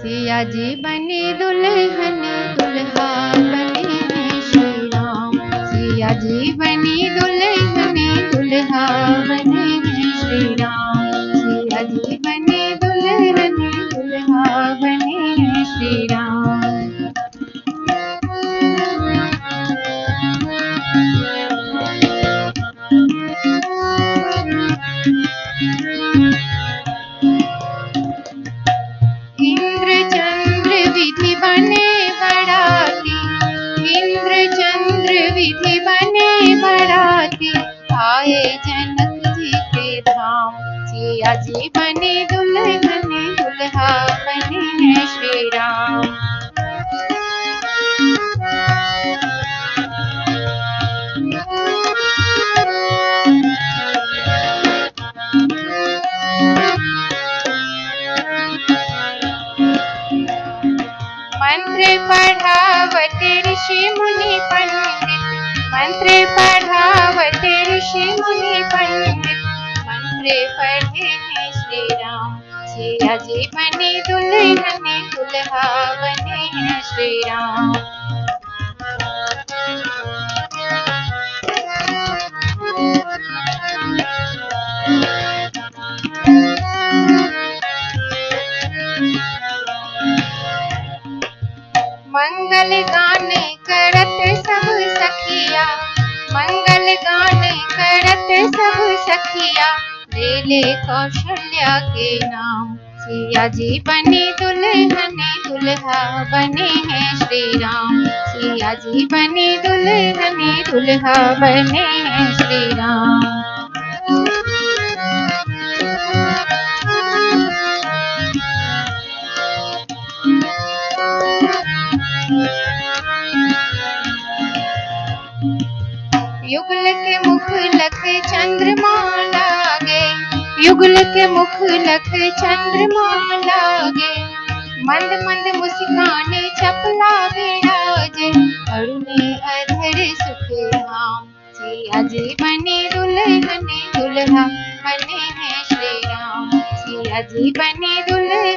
सिया जी बने दुल्हन दुल्हा बने हैं श्री राम। सिया जी बने दुल्हन दुल्हा बने हैं श्री राम। सिया जी बने दुल्हन दुल्हा बने हैं श्री राम। इंद्र चंद्र विधि बने बराती, इंद्र चंद्र विधि बने बराती, आए जनक जी के धाम। सिया जी बने दुल्हन दुल्हा बने हैं श्री राम। मंत्र पढ़ावते ऋषि मुनि पंडित, मंत्र पढ़ावते ऋषि मुनि पंडित, मंत्र पढ़े हैं श्री राम। सिया जी बने दुल्हन दुल्हा बने हैं श्री राम। मंगल गान करत सब सखिया, मंगल गान करत सब सखिया, ले ले कौशल्या के नाम। सिया जी बने दुल्हन दुल्हा बने हैं श्री राम। सिया जी बने दुल्हन दुल्हा बने हैं श्री राम। युगल के मुख लख चंद्रमा लागे, युगल के मुख लख चंद्रमा लागे, मंद मंद मुस्काने चपला विराजे, अरुणे अधर सुख धाम। सिया जी बने दुल्हन दुल्हा बने हैं श्री राम। सिया जी बने दुल्हन